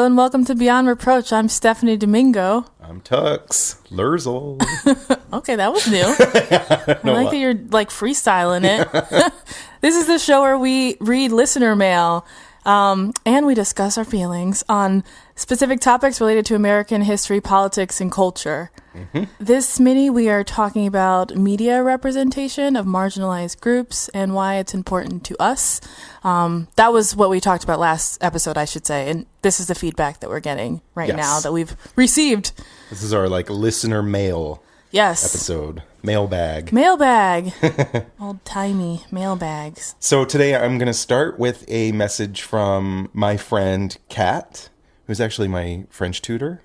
and welcome to Beyond Reproach. I'm Stephanie Domingo. I'm Tux. Lurzel. Okay, that was new. I like that you're like freestyling it. This is the show where we read listener mail and we discuss our feelings on specific topics related to American history, politics, and culture. Mm-hmm. This mini, we are talking about media representation of marginalized groups and why it's important to us. That was what we talked about last episode, I should say. And this is the feedback that we're getting right now that we've received. This is our listener mail episode. Mailbag. Old-timey mailbags. So today I'm going to start with a message from my friend Kat, who's actually my French teacher.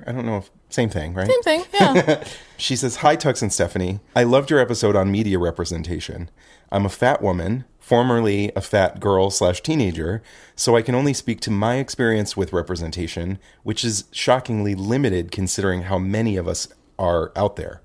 I don't know if same thing, right? Same thing, yeah. She says, "Hi, Tux and Stephanie. I loved your episode on media representation. I'm a fat woman, formerly a fat girl/teenager, so I can only speak to my experience with representation, which is shockingly limited considering how many of us are out there.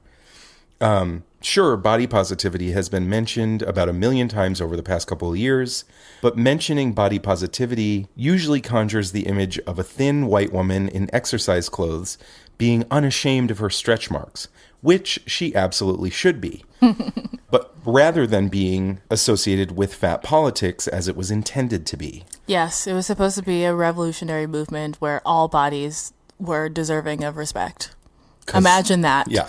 Sure, body positivity has been mentioned about 1 million times over the past couple of years, but mentioning body positivity usually conjures the image of a thin white woman in exercise clothes being unashamed of her stretch marks, which she absolutely should be, but rather than being associated with fat politics as it was intended to be." Yes, it was supposed to be a revolutionary movement where all bodies were deserving of respect. Imagine that. Yeah.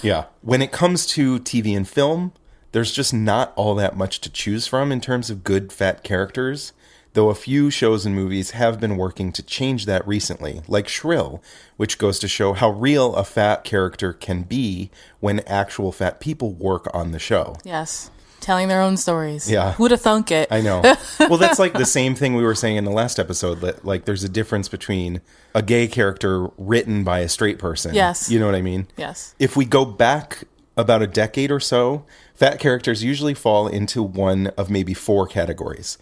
Yeah. When it comes to TV and film, there's just not all that much to choose from in terms of good fat characters, though a few shows and movies have been working to change that recently, like Shrill, which goes to show how real a fat character can be when actual fat people work on the show. Yes. Telling their own stories. Yeah. Who'd have thunk it? I know. Well, that's like the same thing we were saying in the last episode, that like there's a difference between a gay character written by a straight person. Yes. You know what I mean? Yes. If we go back about a decade or so, fat characters usually fall into one of maybe 4 categories.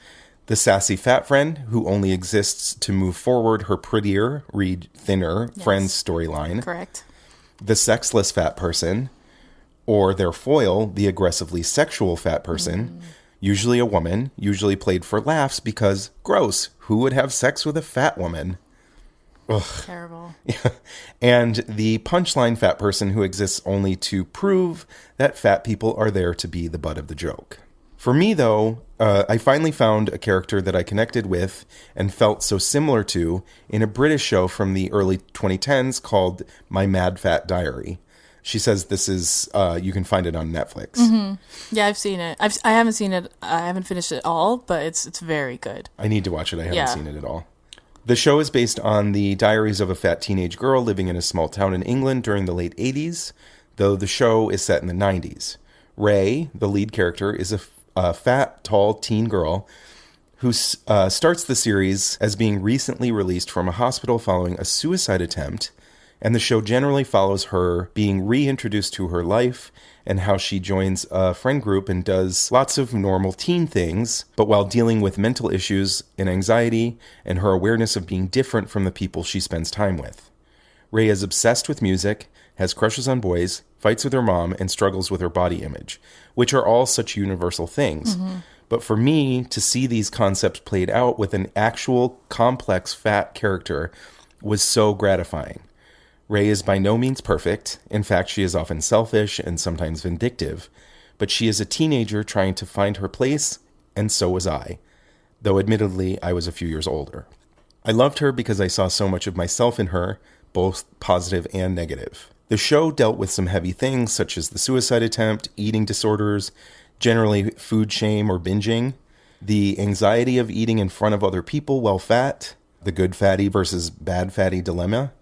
The sassy fat friend who only exists to move forward her prettier, read thinner, friend's storyline. Correct. The sexless fat person, or their foil, the aggressively sexual fat person, usually a woman, usually played for laughs because, gross, who would have sex with a fat woman? Ugh. Terrible. And the punchline fat person who exists only to prove that fat people are there to be the butt of the joke. For me, though, I finally found a character that I connected with and felt so similar to in a British show from the early 2010s called My Mad Fat Diary. She says this is, you can find it on Netflix. Mm-hmm. Yeah, I've seen it. I haven't seen it. I haven't finished it all, but it's very good. I need to watch it. I haven't seen it at all. The show is based on the diaries of a fat teenage girl living in a small town in England during the late 80s, though the show is set in the 90s. Ray, the lead character, is a fat, tall teen girl who starts the series as being recently released from a hospital following a suicide attempt, and the show generally follows her being reintroduced to her life and how she joins a friend group and does lots of normal teen things, but while dealing with mental issues and anxiety and her awareness of being different from the people she spends time with. Ray is obsessed with music, has crushes on boys, fights with her mom, and struggles with her body image, which are all such universal things. Mm-hmm. But for me, to see these concepts played out with an actual complex fat character was so gratifying. Ray is by no means perfect. In fact, she is often selfish and sometimes vindictive. But she is a teenager trying to find her place, and so was I. Though admittedly, I was a few years older. I loved her because I saw so much of myself in her, both positive and negative. The show dealt with some heavy things such as the suicide attempt, eating disorders, generally food shame or binging, the anxiety of eating in front of other people while fat, the good fatty versus bad fatty dilemma,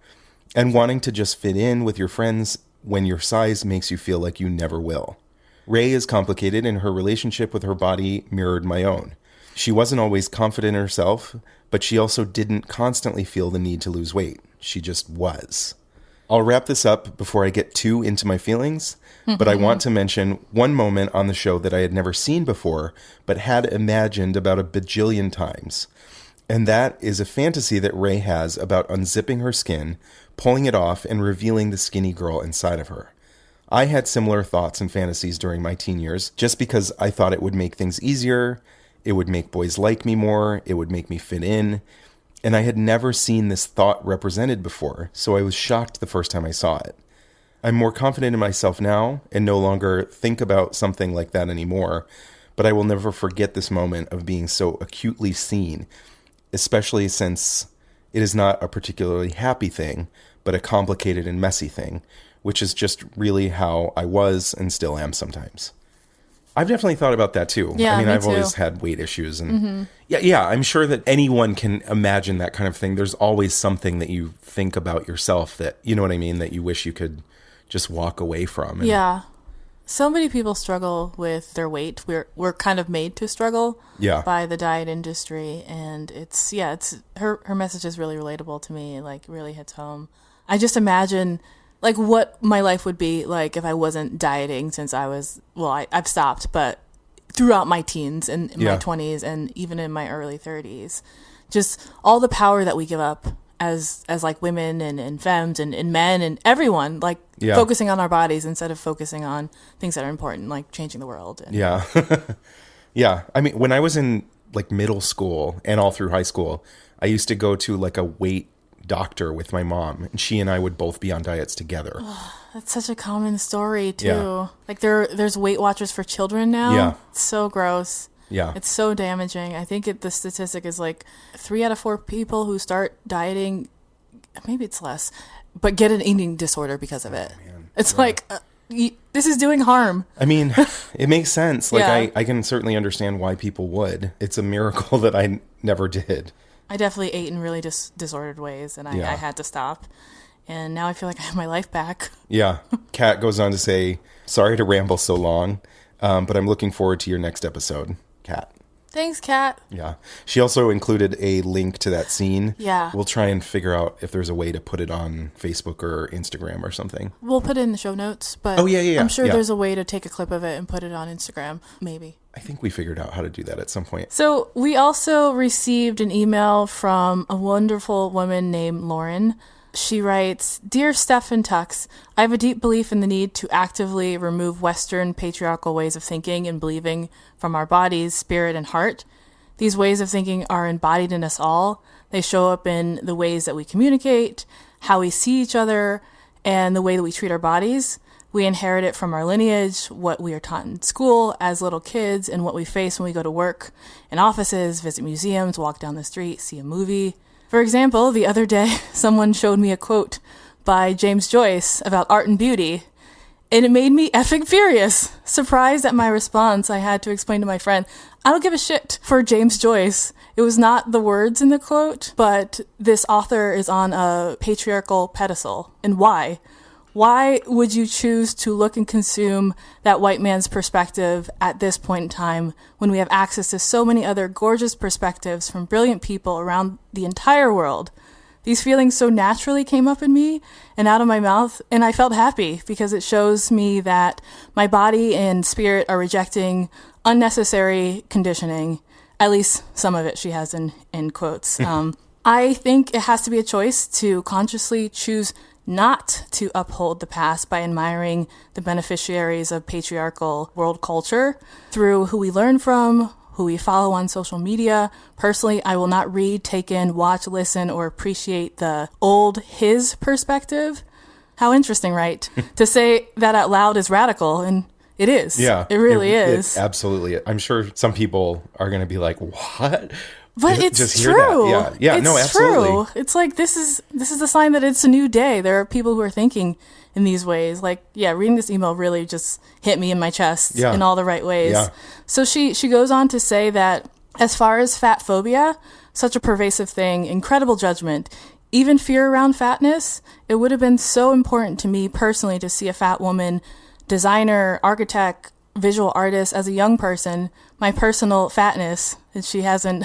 and wanting to just fit in with your friends when your size makes you feel like you never will. Ray is complicated, and her relationship with her body mirrored my own. She wasn't always confident in herself, but she also didn't constantly feel the need to lose weight. She just was. I'll wrap this up before I get too into my feelings, but I want to mention one moment on the show that I had never seen before, but had imagined about a bajillion times. And that is a fantasy that Ray has about unzipping her skin, pulling it off, and revealing the skinny girl inside of her. I had similar thoughts and fantasies during my teen years, just because I thought it would make things easier, it would make boys like me more, it would make me fit in, And I had never seen this thought represented before, so I was shocked the first time I saw it. I'm more confident in myself now and no longer think about something like that anymore, but I will never forget this moment of being so acutely seen, especially since it is not a particularly happy thing, but a complicated and messy thing, which is just really how I was and still am sometimes. I've definitely thought about that too. Yeah, I mean, me I've too. always had weight issues, and yeah, I'm sure that anyone can imagine that kind of thing. There's always something that you think about yourself that, you know what I mean, that you wish you could just walk away from. And, yeah. So many people struggle with their weight. We're kind of made to struggle by the diet industry, and it's her message is really relatable to me. It, like, really hits home. I just imagine like what my life would be like if I wasn't dieting since I was, I've stopped, but throughout my teens and my 20s and even in my early 30s, just all the power that we give up as like women and femmes and men and everyone, like focusing on our bodies instead of focusing on things that are important, like changing the world. And, yeah. I mean, when I was in like middle school and all through high school, I used to go to like a weight doctor with my mom, and she and I would both be on diets together. That's such a common story too. Yeah. Like there's Weight Watchers for children now. Yeah. It's so gross. Yeah. It's so damaging. I think the statistic is like 3 out of 4 people who start dieting, maybe it's less, but get an eating disorder because of it. Man. It's like, this is doing harm. I mean, it makes sense. Like, Yeah. I can certainly understand why people would. It's a miracle that I never did. I definitely ate in really disordered ways, and I had to stop. And now I feel like I have my life back. Yeah. Kat goes on to say, sorry to ramble so long, but I'm looking forward to your next episode. Kat. Thanks, Kat. Yeah. She also included a link to that scene. Yeah. We'll try and figure out if there's a way to put it on Facebook or Instagram or something. We'll put it in the show notes, but I'm sure there's a way to take a clip of it and put it on Instagram, maybe. I think we figured out how to do that at some point. So we also received an email from a wonderful woman named Lauren. She writes, Dear Steph and Tux, I have a deep belief in the need to actively remove Western patriarchal ways of thinking and believing from our bodies, spirit, and heart. These ways of thinking are embodied in us all. They show up in the ways that we communicate, how we see each other, and the way that we treat our bodies. We inherit it from our lineage, what we are taught in school as little kids, and what we face when we go to work, in offices, visit museums, walk down the street, see a movie. For example, the other day, someone showed me a quote by James Joyce about art and beauty, and it made me effing furious. Surprised at my response, I had to explain to my friend, I don't give a shit for James Joyce. It was not the words in the quote, but this author is on a patriarchal pedestal. And why? Why would you choose to look and consume that white man's perspective at this point in time when we have access to so many other gorgeous perspectives from brilliant people around the entire world? These feelings so naturally came up in me and out of my mouth, and I felt happy because it shows me that my body and spirit are rejecting unnecessary conditioning. At least some of it she has in quotes. I think it has to be a choice to consciously choose not to uphold the past by admiring the beneficiaries of patriarchal world culture through who we learn from, who we follow on social media. Personally, I will not read, take in, watch, listen, or appreciate the old his perspective. How interesting, right? To say that out loud is radical, and it is. Yeah. It really is. Absolutely. I'm sure some people are going to be like, what? But it's just true. Hear that. Yeah. It's no, absolutely. True. It's like this is the sign that it's a new day. There are people who are thinking in these ways. Like, reading this email really just hit me in my chest in all the right ways. Yeah. So she goes on to say that as far as fat phobia, such a pervasive thing, incredible judgment, even fear around fatness, it would have been so important to me personally to see a fat woman, designer, architect, visual artist as a young person. My personal fatness, and she has in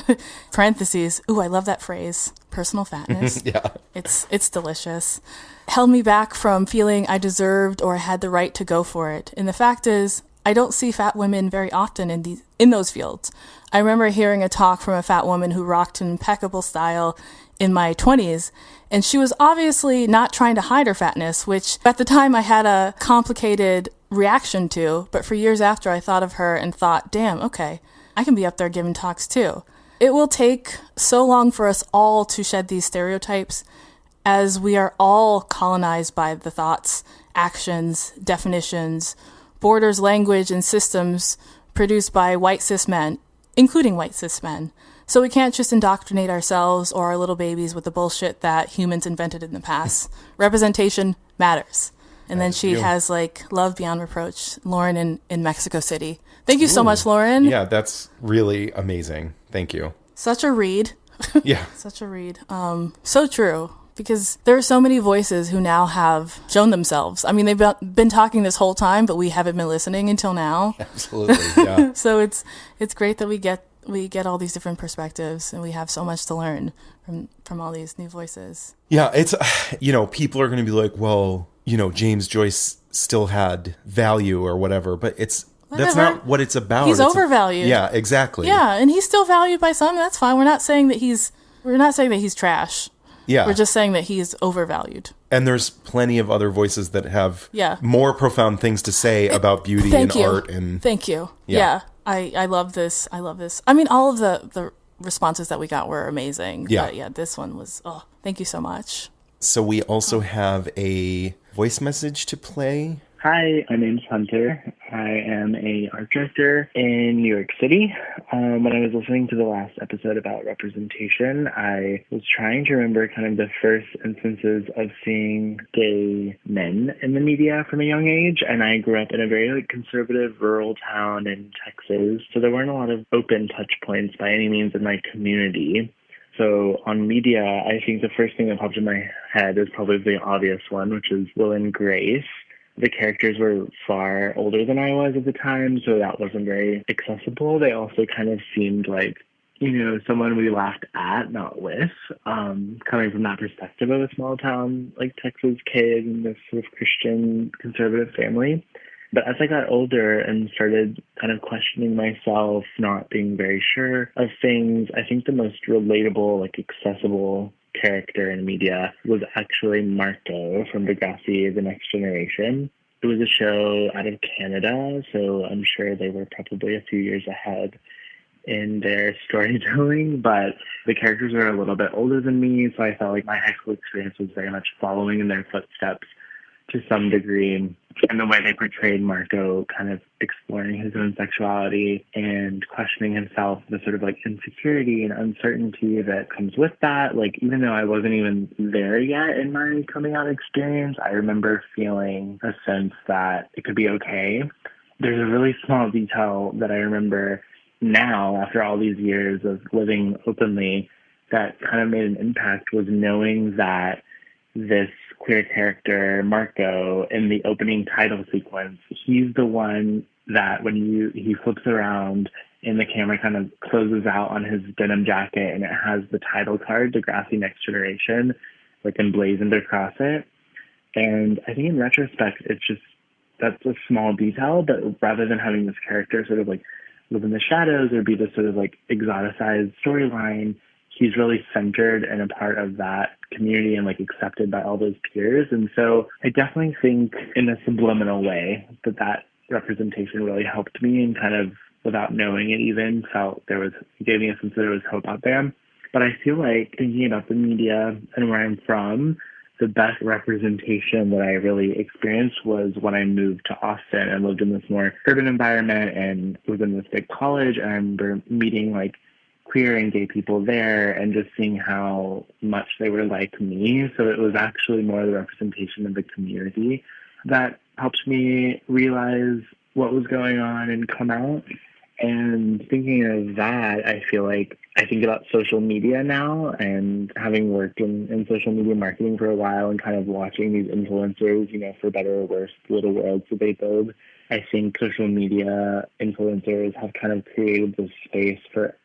parentheses, ooh, I love that phrase, personal fatness. Yeah. It's delicious. Held me back from feeling I deserved or had the right to go for it. And the fact is, I don't see fat women very often in those fields. I remember hearing a talk from a fat woman who rocked an impeccable style in my 20s, and she was obviously not trying to hide her fatness, which at the time I had a complicated reaction to, but for years after I thought of her and thought, damn, okay, I can be up there giving talks too. it will take so long for us all to shed these stereotypes, as we are all colonized by the thoughts, actions, definitions, borders, language, and systems produced by white cis men, including white cis men. So we can't just indoctrinate ourselves or our little babies with the bullshit that humans invented in the past. Representation matters. And then she has like love beyond reproach, Lauren in Mexico City. Thank you so much, Lauren. Yeah, that's really amazing. Thank you. Such a read. Yeah. Such a read. So true. Because there are so many voices who now have shown themselves. I mean, they've been talking this whole time, but we haven't been listening until now. Absolutely, yeah. So it's great that we get all these different perspectives, and we have so much to learn from all these new voices. Yeah, it's, people are going to be like, well, James Joyce still had value or whatever, but that's not what it's about. He's overvalued. Yeah, exactly. Yeah, and he's still valued by some. That's fine. We're not saying that he's trash. Yeah. We're just saying that he's overvalued. And there's plenty of other voices that have more profound things to say about beauty and art. And Thank you. Yeah. I love this. I mean, all of the responses that we got were amazing. Yeah. But yeah, this one was, thank you so much. So we also have a voice message to play. Hi, my name's Hunter. I am a art director in New York City. When I was listening to the last episode about representation, I was trying to remember kind of the first instances of seeing gay men in the media from a young age. And I grew up in a very conservative rural town in Texas, so there weren't a lot of open touch points by any means in my community. So on media, I think the first thing that popped in my head is probably the obvious one, which is Will and Grace. The characters were far older than I was at the time, so that wasn't very accessible. They also kind of seemed like, someone we laughed at, not with, coming from that perspective of a small town, like Texas kid in this sort of Christian conservative family. But as I got older and started kind of questioning myself, not being very sure of things, I think the most relatable, accessible character in media was actually Marco from Degrassi, The Next Generation. It was a show out of Canada, so I'm sure they were probably a few years ahead in their storytelling, but the characters are a little bit older than me, so I felt like my high school experience was very much following in their footsteps to some degree. And the way they portrayed Marco kind of exploring his own sexuality and questioning himself, the sort of insecurity and uncertainty that comes with that. Even though I wasn't even there yet in my coming out experience, I remember feeling a sense that it could be okay. There's a really small detail that I remember now, after all these years of living openly, that kind of made an impact, was knowing that this queer character, Marco, in the opening title sequence, he's the one that when he flips around and the camera kind of closes out on his denim jacket and it has the title card, Degrassi Next Generation, emblazoned across it. And I think in retrospect, that's a small detail, but rather than having this character sort of live in the shadows or be this sort of exoticized storyline, he's really centered and a part of that community and accepted by all those peers. And so I definitely think in a subliminal way that representation really helped me, and kind of without knowing it even gave me a sense that there was hope out there. But I feel like thinking about the media and where I'm from, the best representation that I really experienced was when I moved to Austin and lived in this more urban environment and was in this big college. And I remember meeting queer and gay people there and just seeing how much they were like me. So it was actually more the representation of the community that helped me realize what was going on and come out. And thinking of that, I think about social media now, and having worked in social media marketing for a while and kind of watching these influencers, for better or worse, little worlds that they build. I think social media influencers have kind of created this space for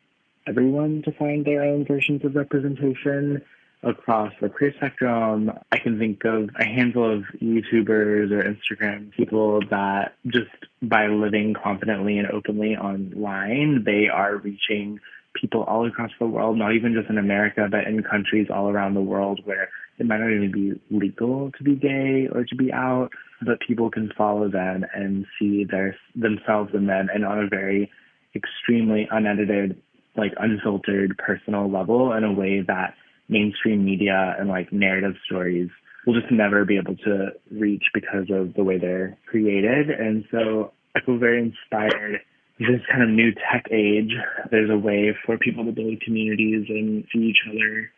everyone to find their own versions of representation across the queer spectrum. I can think of a handful of YouTubers or Instagram people that just by living confidently and openly online, they are reaching people all across the world, not even just in America, but in countries all around the world where it might not even be legal to be gay or to be out, but people can follow them and see themselves in them, and on a very extremely unedited like unfiltered personal level in a way that mainstream media and like narrative stories will just never be able to reach because of the way they're created. And so I feel very inspired. This kind of new tech age, there's a way for people to build communities and see each other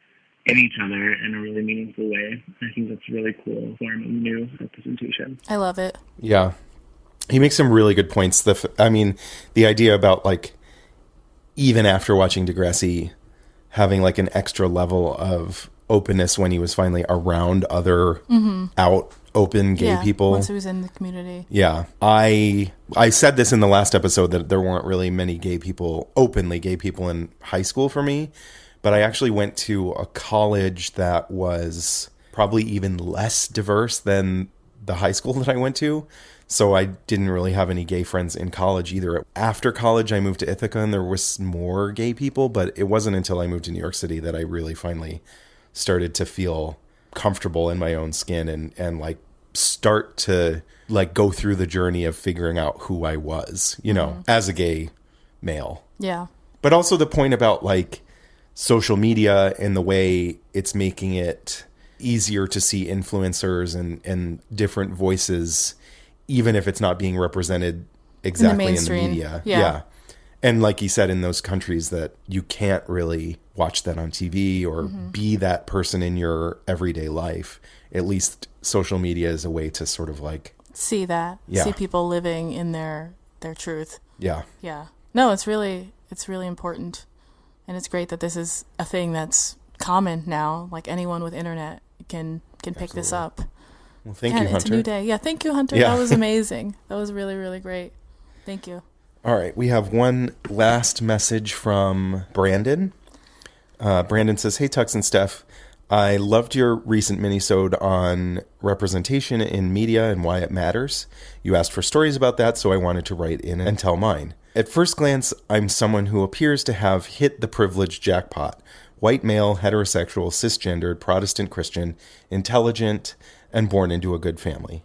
in each other in a really meaningful way. I think that's a really cool form of new representation. I love it. Yeah. He makes some really good points. The idea about like, even after watching Degrassi, having like an extra level of openness when he was finally around other out open gay people. Once he was in the community. Yeah. I said this in the last episode that there weren't really many openly gay people in high school for me. But I actually went to a college that was probably even less diverse than the high school that I went to. So I didn't really have any gay friends in college either. After college, I moved to Ithaca and there was more gay people. But it wasn't until I moved to New York City that I really finally started to feel comfortable in my own skin and like start to like go through the journey of figuring out who I was, you know, as a gay male. Yeah. But also the point about like social media and the way it's making it easier to see influencers and different voices, even if it's not being represented exactly in the media. Yeah. And like you said, in those countries that you can't really watch that on TV or be that person in your everyday life, at least social media is a way to sort of like see that, see people living in their truth. Yeah. Yeah. No, it's really important. And it's great that this is a thing that's common now. Like anyone with internet can pick this up. Well, thank you, Hunter. It's a new day. Yeah, thank you, Hunter. Yeah. That was amazing. That was really, really great. Thank you. All right. We have one last message from Brandon. Brandon says, "Hey, Tux and Steph. I loved your recent minisode on representation in media and why it matters. You asked for stories about that, so I wanted to write in and tell mine. At first glance, I'm someone who appears to have hit the privilege jackpot. White male, heterosexual, cisgendered, Protestant Christian, intelligent, and born into a good family.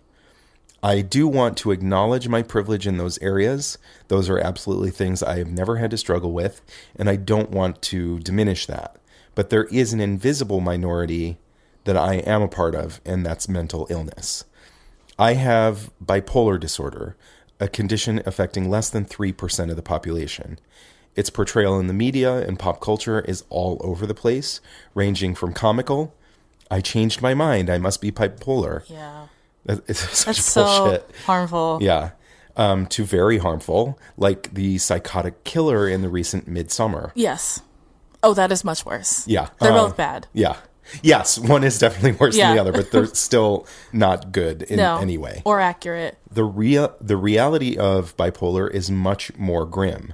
I do want to acknowledge my privilege in those areas. Those are absolutely things I have never had to struggle with, and I don't want to diminish that. But there is an invisible minority that I am a part of, and that's mental illness. I have bipolar disorder, a condition affecting less than 3% of the population. Its portrayal in the media and pop culture is all over the place, ranging from comical, I changed my mind, I must be bipolar. Yeah. It's such That's bullshit. So harmful. Yeah. To very harmful, like the psychotic killer in the recent Midsummer. Yes. Oh, that is much worse. Yeah. They're both bad. Yeah. Yes, one is definitely worse than the other, but they're still not good in any way. Or accurate. The reality of bipolar is much more grim.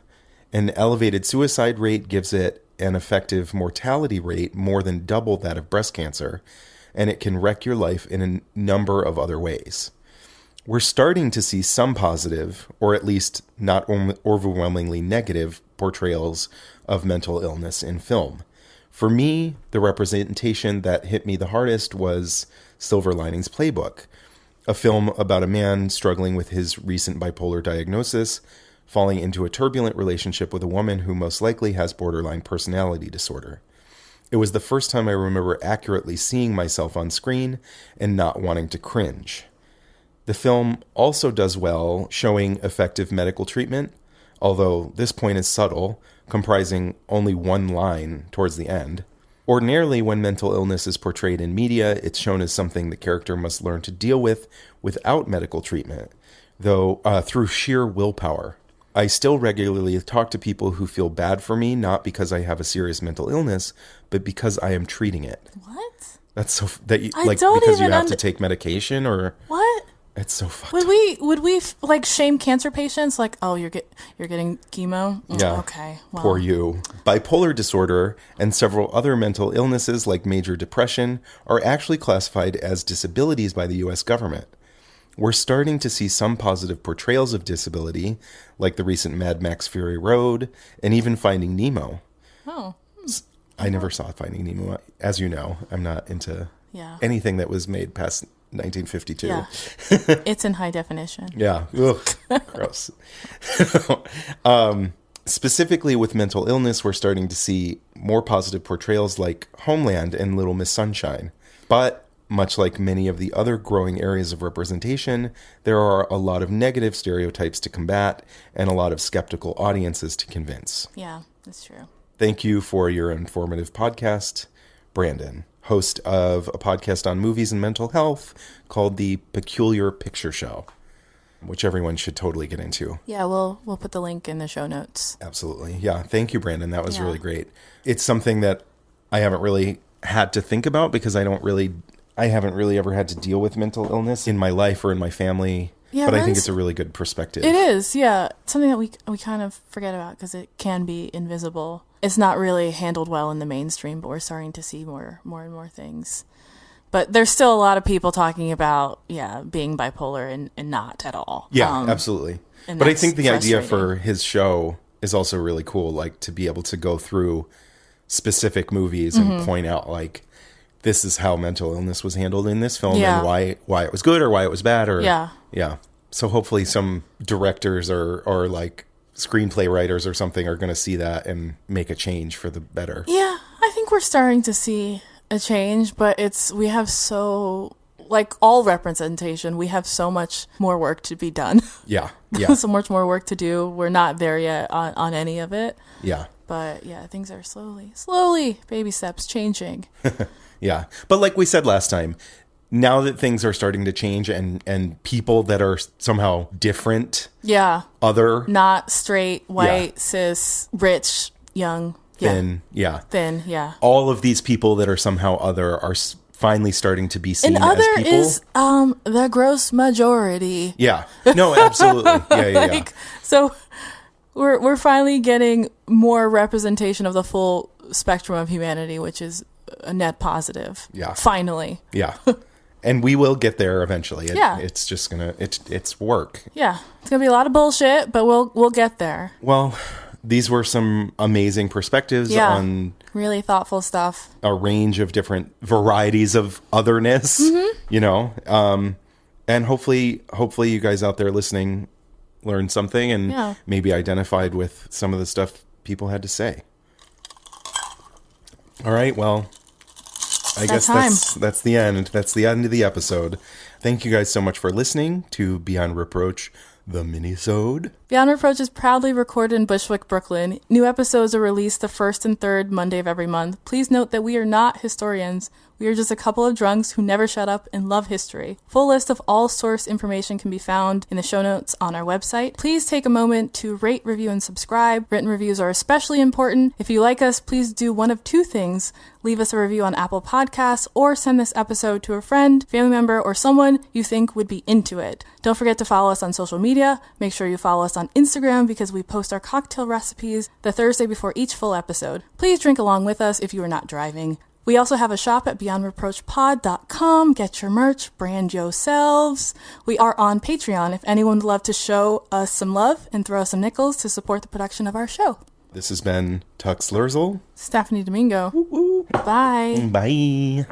An elevated suicide rate gives it an effective mortality rate more than double that of breast cancer, and it can wreck your life in a number of other ways. We're starting to see some positive, or at least not overwhelmingly negative, portrayals of mental illness in film. For me, the representation that hit me the hardest was Silver Linings Playbook, a film about a man struggling with his recent bipolar diagnosis, falling into a turbulent relationship with a woman who most likely has borderline personality disorder. It was the first time I remember accurately seeing myself on screen and not wanting to cringe. The film also does well showing effective medical treatment, although this point is subtle, comprising only one line towards the end. Ordinarily, when mental illness is portrayed in media, it's shown as something the character must learn to deal with without medical treatment, though through sheer willpower. I still regularly talk to people who feel bad for me, not because I have a serious mental illness, but because I am treating it. What? That's so that you I like don't because you even have to take medication or what? It's so fucked Would up. we like shame cancer patients? Like, oh, you're getting chemo? Yeah. Okay. Well. Poor you. Bipolar disorder and several other mental illnesses like major depression are actually classified as disabilities by the U.S. government. We're starting to see some positive portrayals of disability, like the recent Mad Max Fury Road, and even Finding Nemo. Oh. I never saw Finding Nemo. As you know, I'm not into anything that was made past 1952. Yeah. It's in high definition. Yeah. Ugh, gross. Specifically with mental illness, we're starting to see more positive portrayals like Homeland and Little Miss Sunshine. But much like many of the other growing areas of representation, there are a lot of negative stereotypes to combat and a lot of skeptical audiences to convince. Yeah, that's true. Thank you for your informative podcast, Brandon, host of a podcast on movies and mental health called The Peculiar Picture Show, which everyone should totally get into. Yeah, we'll put the link in the show notes. Absolutely. Yeah. Thank you, Brandon. That was really great. It's something that I haven't really had to think about because I haven't really ever had to deal with mental illness in my life or in my family. Yeah, but I think it's a really good perspective. It is, yeah. Something that we kind of forget about because it can be invisible. It's not really handled well in the mainstream, but we're starting to see more and more things. But there's still a lot of people talking about, being bipolar and not at all. Yeah, absolutely. But I think the idea for his show is also really cool, like to be able to go through specific movies and point out, like, this is how mental illness was handled in this film and why it was good or why it was bad. Or Yeah. So hopefully some directors or like screenplay writers or something are going to see that and make a change for the better. Yeah, I think we're starting to see a change, but we have so, like all representation, we have so much more work to be done. Yeah. So much more work to do. We're not there yet on any of it. Yeah. But yeah, things are slowly, baby steps changing. Yeah. But like we said last time, now that things are starting to change and people that are somehow different. Yeah. Other. Not straight, white, cis, rich, young. Thin. Yeah. Thin. Yeah. All of these people that are somehow other are finally starting to be seen as people. And other is the gross majority. Yeah. No, absolutely. Yeah. So we're finally getting more representation of the full spectrum of humanity, which is a net positive. Yeah. Finally. Yeah. And we will get there eventually. It's just it's work. Yeah. It's gonna be a lot of bullshit, but we'll get there. Well, these were some amazing perspectives on really thoughtful stuff. A range of different varieties of otherness, and hopefully you guys out there listening learned something and maybe identified with some of the stuff people had to say. All right. Well, I guess that's the end. That's the end of the episode. Thank you guys so much for listening to Beyond Reproach, the Minisode. Beyond Reproach is proudly recorded in Bushwick, Brooklyn. New episodes are released the first and third Monday of every month. Please note that we are not historians. We are just a couple of drunks who never shut up and love history. Full list of all source information can be found in the show notes on our website. Please take a moment to rate, review, and subscribe. Written reviews are especially important. If you like us, please do one of two things. Leave us a review on Apple Podcasts or send this episode to a friend, family member, or someone you think would be into it. Don't forget to follow us on social media. Make sure you follow us on Instagram because we post our cocktail recipes the Thursday before each full episode. Please drink along with us if you are not driving. We also have a shop at beyondreproachpod.com. Get your merch, brand yourselves. We are on Patreon if anyone would love to show us some love and throw us some nickels to support the production of our show. This has been Tux Lurzel. Stephanie Domingo. Woo-woo. Bye. Bye.